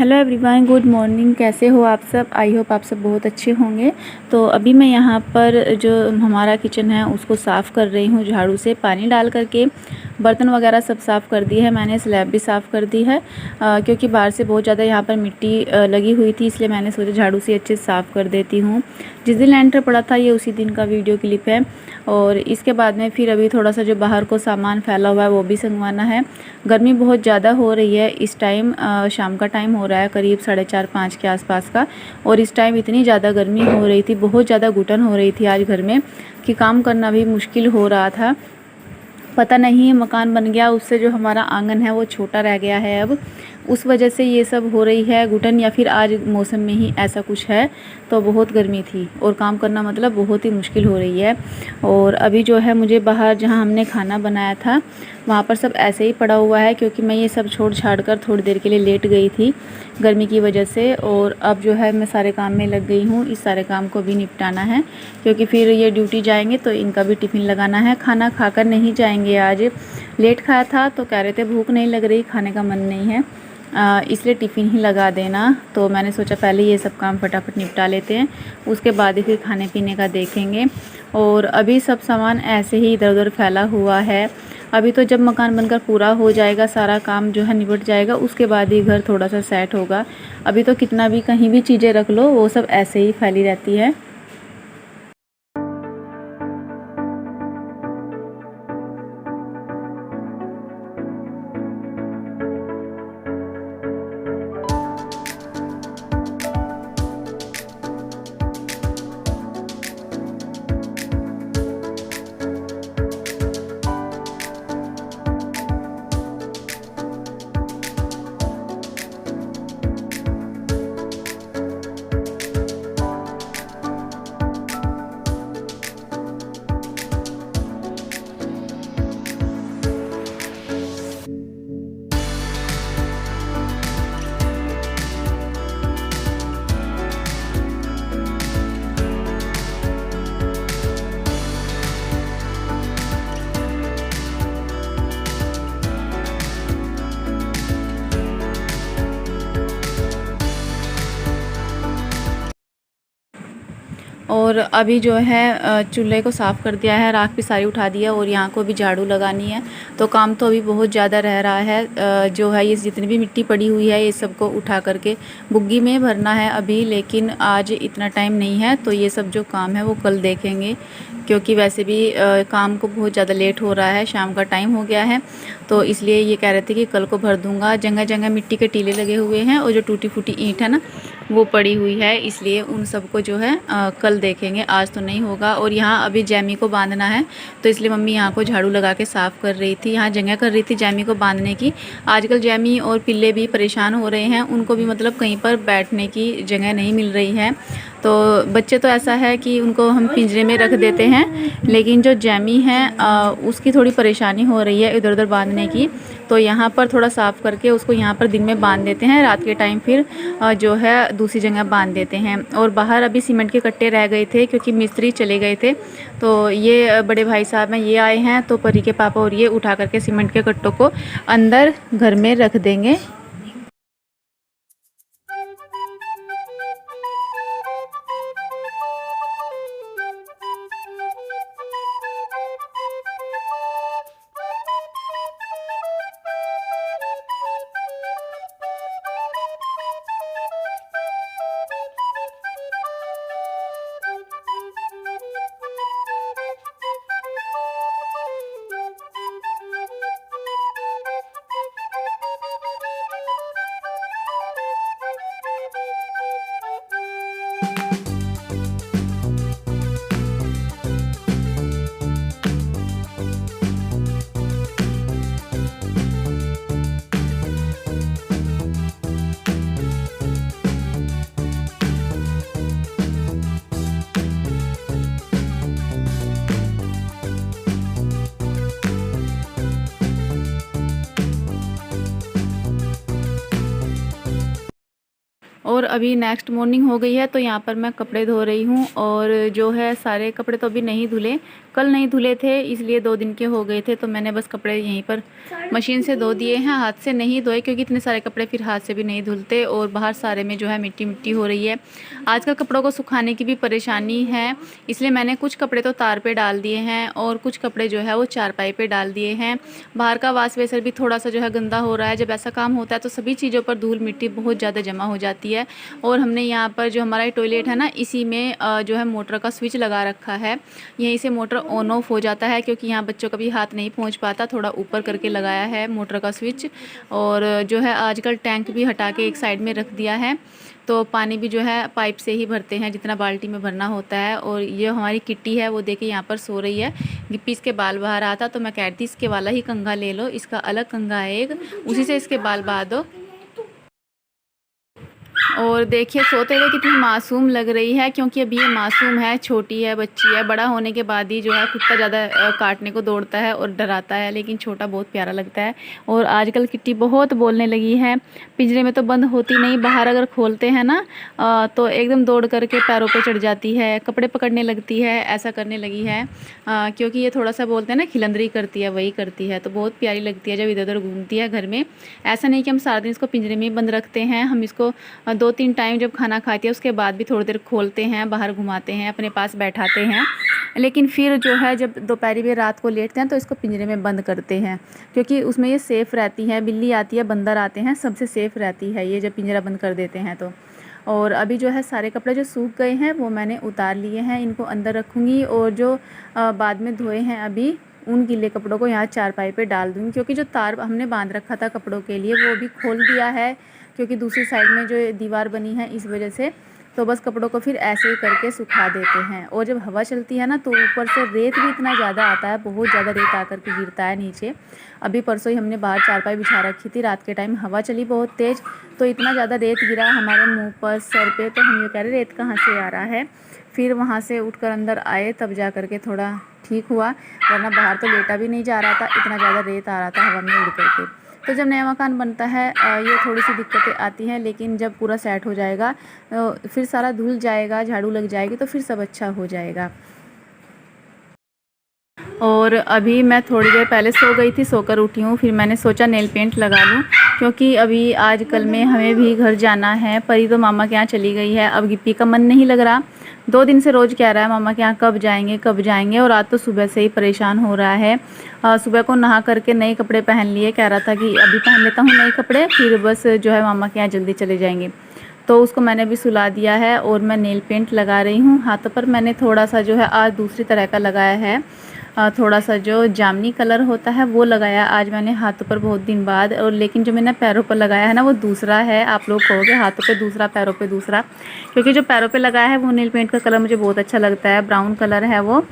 Hello everyone, good morning. कैसे हो आप सब? आई होप आप सब बहुत अच्छे होंगे। तो अभी मैं यहाँ पर जो हमारा किचन है उसको साफ़ कर रही हूँ झाड़ू से, पानी डाल करके। बर्तन वगैरह सब साफ़ कर दी है मैंने, स्लैब भी साफ़ कर दी है क्योंकि बाहर से बहुत ज़्यादा यहाँ पर मिट्टी लगी हुई थी, इसलिए मैंने सोचा झाड़ू से अच्छे से साफ़ कर देती हूँ। जिस दिन लेंटर पड़ा था ये उसी दिन का वीडियो क्लिप है। और इसके बाद में फिर अभी थोड़ा सा जो बाहर को सामान फैला हुआ है वो भी संगवाना है। गर्मी बहुत ज़्यादा हो रही है इस टाइम, शाम का टाइम हो रहा है करीब 4:30-5 के आसपास का। और इस टाइम इतनी ज़्यादा गर्मी हो रही थी, बहुत ज़्यादा घुटन हो रही थी आज घर में कि काम करना भी मुश्किल हो रहा था। पता नहीं मकान बन गया उससे जो हमारा आंगन है वो छोटा रह गया है अब, उस वजह से ये सब हो रही है घुटन, या फिर आज मौसम में ही ऐसा कुछ है। तो बहुत गर्मी थी और काम करना मतलब बहुत ही मुश्किल हो रही है। और अभी जो है मुझे बाहर जहाँ हमने खाना बनाया था वहाँ पर सब ऐसे ही पड़ा हुआ है, क्योंकि मैं ये सब छोड़ छाड़ कर थोड़ी देर के लिए लेट गई थी गर्मी की वजह से। और अब जो है मैं सारे काम में लग गई हूँ, इस सारे काम को भी निपटाना है क्योंकि फिर ये ड्यूटी जाएंगे तो इनका भी टिफ़िन लगाना है। खाना खाकर नहीं जाएंगे, आज लेट खाया था तो कह रहे थे भूख नहीं लग रही, खाने का मन नहीं है, इसलिए टिफ़िन ही लगा देना। तो मैंने सोचा पहले ये सब काम फटाफट निपटा लेते हैं, उसके बाद ही फिर खाने पीने का देखेंगे। और अभी सब सामान ऐसे ही इधर उधर फैला हुआ है। अभी तो जब मकान बनकर पूरा हो जाएगा, सारा काम जो है निपट जाएगा, उसके बाद ही घर थोड़ा सा सेट होगा। अभी तो कितना भी कहीं भी चीज़ें रख लो वो सब ऐसे ही फैली रहती है। और अभी जो है चूल्हे को साफ़ कर दिया है, राख भी सारी उठा दी है और यहाँ को भी झाड़ू लगानी है। तो काम तो अभी बहुत ज़्यादा रह रहा है। जो है ये जितनी भी मिट्टी पड़ी हुई है ये सबको उठा करके बुग्गी में भरना है अभी, लेकिन आज इतना टाइम नहीं है तो ये सब जो काम है वो कल देखेंगे, क्योंकि वैसे भी काम को बहुत ज़्यादा लेट हो रहा है, शाम का टाइम हो गया है। तो इसलिए ये कह रहे थे कि कल को भर दूँगा। जगह जगह मिट्टी के टीले लगे हुए हैं और जो टूटी फूटी ईंट है ना वो पड़ी हुई है, इसलिए उन सबको जो है कल देखेंगे, आज तो नहीं होगा। और यहाँ अभी जैमी को बांधना है तो इसलिए मम्मी यहाँ को झाड़ू लगा के साफ़ कर रही थी, यहाँ जगह कर रही थी जैमी को बांधने की। आजकल जैमी और पिल्ले भी परेशान हो रहे हैं, उनको भी मतलब कहीं पर बैठने की जगह नहीं मिल रही है। तो बच्चे तो ऐसा है कि उनको हम पिंजरे में रख देते हैं, लेकिन जो जैमी है उसकी थोड़ी परेशानी हो रही है इधर उधर बांधने की। तो यहाँ पर थोड़ा साफ़ करके उसको यहाँ पर दिन में बांध देते हैं, रात के टाइम फिर जो है दूसरी जगह बांध देते हैं। और बाहर अभी सीमेंट के कट्टे रह गए थे क्योंकि मिस्त्री चले गए थे, तो ये बड़े भाई साहब हैं ये आए हैं, तो परी के पापा और ये उठा करके सीमेंट के कट्टों को अंदर घर में रख देंगे। और अभी नेक्स्ट मॉर्निंग हो गई है, तो यहाँ पर मैं कपड़े धो रही हूँ। और जो है सारे कपड़े तो अभी नहीं धुले, कल नहीं धुले थे, इसलिए 2 दिन के हो गए थे, तो मैंने बस कपड़े यहीं पर मशीन से धो दिए हैं। हाथ से नहीं धोए क्योंकि इतने सारे कपड़े फिर हाथ से भी नहीं धुलते, और बाहर सारे में जो है मिट्टी मिट्टी हो रही है। आजकल कपड़ों को सुखाने की भी परेशानी है, इसलिए मैंने कुछ कपड़े तो तार पे डाल दिए हैं और कुछ कपड़े जो है वो चारपाई पे डाल दिए हैं। बाहर का वाश बेसर भी थोड़ा सा जो है गंदा हो रहा है। जब ऐसा काम होता है तो सभी चीज़ों पर धूल मिट्टी बहुत ज़्यादा जमा हो जाती है। और हमने यहाँ पर जो हमारा टॉयलेट है ना, इसी में जो है मोटर का स्विच लगा रखा है। यहीं से मोटर ऑन ऑफ हो जाता है, क्योंकि यहाँ बच्चों का भी हाथ नहीं पहुँच पाता, थोड़ा ऊपर करके लगाया है मोटर का स्विच। और जो है आजकल टैंक भी हटा के एक साइड में रख दिया है, तो पानी भी जो है पाइप से ही भरते हैं जितना बाल्टी में भरना होता है। और ये हमारी किट्टी है, वो देखिए यहाँ पर सो रही है। गिप्पी इसके बाल बहा रहा था, तो मैं कहती थी इसके वाला ही कंघा ले लो, इसका अलग कंघा है एक, उसी से इसके बाल बहा दो। और देखिए सोते हुए कितनी मासूम लग रही है, क्योंकि अभी ये मासूम है, छोटी है, बच्ची है। बड़ा होने के बाद ही जो है कुत्ता ज़्यादा काटने को दौड़ता है और डराता है, लेकिन छोटा बहुत प्यारा लगता है। और आजकल किट्टी बहुत बोलने लगी है, पिंजरे में तो बंद होती नहीं, बाहर अगर खोलते हैं ना तो एकदम दौड़ करके पैरों पे चढ़ जाती है, कपड़े पकड़ने लगती है, ऐसा करने लगी है। क्योंकि ये थोड़ा सा बोलते हैं ना खिलंदरी करती है, वही करती है, तो बहुत प्यारी लगती है जब इधर उधर घूमती है घर में। ऐसा नहीं कि हम सारा दिन इसको पिंजरे में बंद रखते हैं, हम इसको 2-3 टाइम जब खाना खाती है उसके बाद भी थोड़ी देर खोलते हैं, बाहर घुमाते हैं, अपने पास बैठाते हैं। लेकिन फिर जो है जब दोपहरी में रात को लेटते हैं तो इसको पिंजरे में बंद करते हैं, क्योंकि उसमें ये सेफ़ रहती है। बिल्ली आती है, बंदर आते हैं, सबसे सेफ़ रहती है ये जब पिंजरा बंद कर देते हैं तो। और अभी जो है सारे कपड़े जो सूख गए हैं वो मैंने उतार लिए हैं, इनको अंदर रखूँगी। और जो बाद में धोए हैं अभी, उन गीले कपड़ों को यहाँ चारपाई पे डाल दूँगी, क्योंकि जो तार हमने बांध रखा था कपड़ों के लिए वो भी खोल दिया है, क्योंकि दूसरी साइड में जो दीवार बनी है इस वजह से। तो बस कपड़ों को फिर ऐसे ही करके सुखा देते हैं। और जब हवा चलती है ना तो ऊपर से रेत भी इतना ज़्यादा आता है, बहुत ज़्यादा रेत आकर के गिरता है नीचे। अभी परसों ही हमने बाहर चारपाई बिछा रखी थी, रात के टाइम हवा चली बहुत तेज़, तो इतना ज़्यादा रेत गिरा हमारे मुँह पर, सर पे, तो हम ये कह रहे रेत कहाँ से आ रहा है। फिर वहाँ से उठकर अंदर आए, तब जा कर के थोड़ा ठीक हुआ, वरना बाहर तो लेटा भी नहीं जा रहा था, इतना ज़्यादा रेत आ रहा था हवा में उड़ करके। तो जब नया मकान बनता है ये थोड़ी सी दिक्कतें आती हैं, लेकिन जब पूरा सेट हो जाएगा फिर सारा धुल जाएगा, झाड़ू लग जाएगी, तो फिर सब अच्छा हो जाएगा। और अभी मैं थोड़ी देर पहले सो गई थी, सोकर उठी हूँ, फिर मैंने सोचा नेल पेंट लगा लूँ, क्योंकि अभी आजकल में हमें भी घर जाना है। परी तो मामा के यहाँ चली गई है, अब गिप्पी का मन नहीं लग रहा, 2 दिन से रोज़ कह रहा है मामा के यहाँ कब जाएंगे कब जाएंगे। और आज तो सुबह से ही परेशान हो रहा है। सुबह को नहा करके नए कपड़े पहन लिए, कह रहा था कि अभी पहन लेता हूँ नए कपड़े, फिर बस जो है मामा के यहाँ जल्दी चले जाएंगे। तो उसको मैंने भी सुला दिया है। और मैं नेल पेंट लगा रही हूँ हाथों पर। मैंने थोड़ा सा जो है आज दूसरी तरह का लगाया है, थोड़ा सा जो जामनी कलर होता है वो लगाया आज मैंने हाथों पर बहुत दिन बाद। और लेकिन जो मैंने पैरों पर लगाया है ना वो दूसरा है। आप लोग कहोगे हाथों पे दूसरा पैरों पे दूसरा, क्योंकि जो पैरों पे लगाया है वो नेल पेंट का कलर मुझे बहुत अच्छा लगता है, ब्राउन कलर है वो,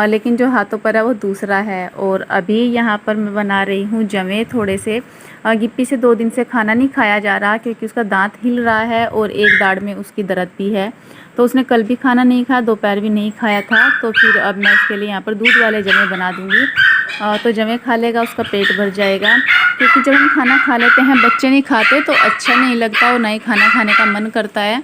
लेकिन जो हाथों पर है वो दूसरा है। और अभी यहाँ पर मैं बना रही हूँ जमे थोड़े से। गिप्पी से 2 दिन से खाना नहीं खाया जा रहा, क्योंकि उसका दांत हिल रहा है और एक दाढ़ में उसकी दर्द भी है, तो उसने कल भी खाना नहीं खाया, दोपहर भी नहीं खाया था। तो फिर अब मैं उसके लिए यहाँ पर दूध वाले जमे बना दूँगी, तो जमे खा लेगा, उसका पेट भर जाएगा। क्योंकि जब हम खाना खा लेते हैं, बच्चे नहीं खाते तो अच्छा नहीं लगता और ना ही खाना खाने का मन करता है।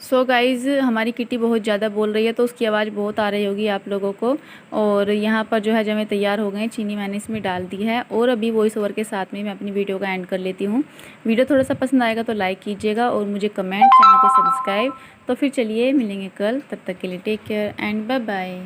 सो गाइज़ हमारी किटी बहुत ज़्यादा बोल रही है, तो उसकी आवाज़ बहुत आ रही होगी आप लोगों को। और यहाँ पर जो है जमे तैयार हो गए, चीनी मैंने इसमें डाल दी है। और अभी वॉइस ओवर के साथ में मैं अपनी वीडियो का एंड कर लेती हूँ। वीडियो थोड़ा सा पसंद आएगा तो लाइक कीजिएगा और मुझे कमेंट, चैनल को सब्सक्राइब। तो फिर चलिए मिलेंगे कल, तब तक के लिए take care and bye bye.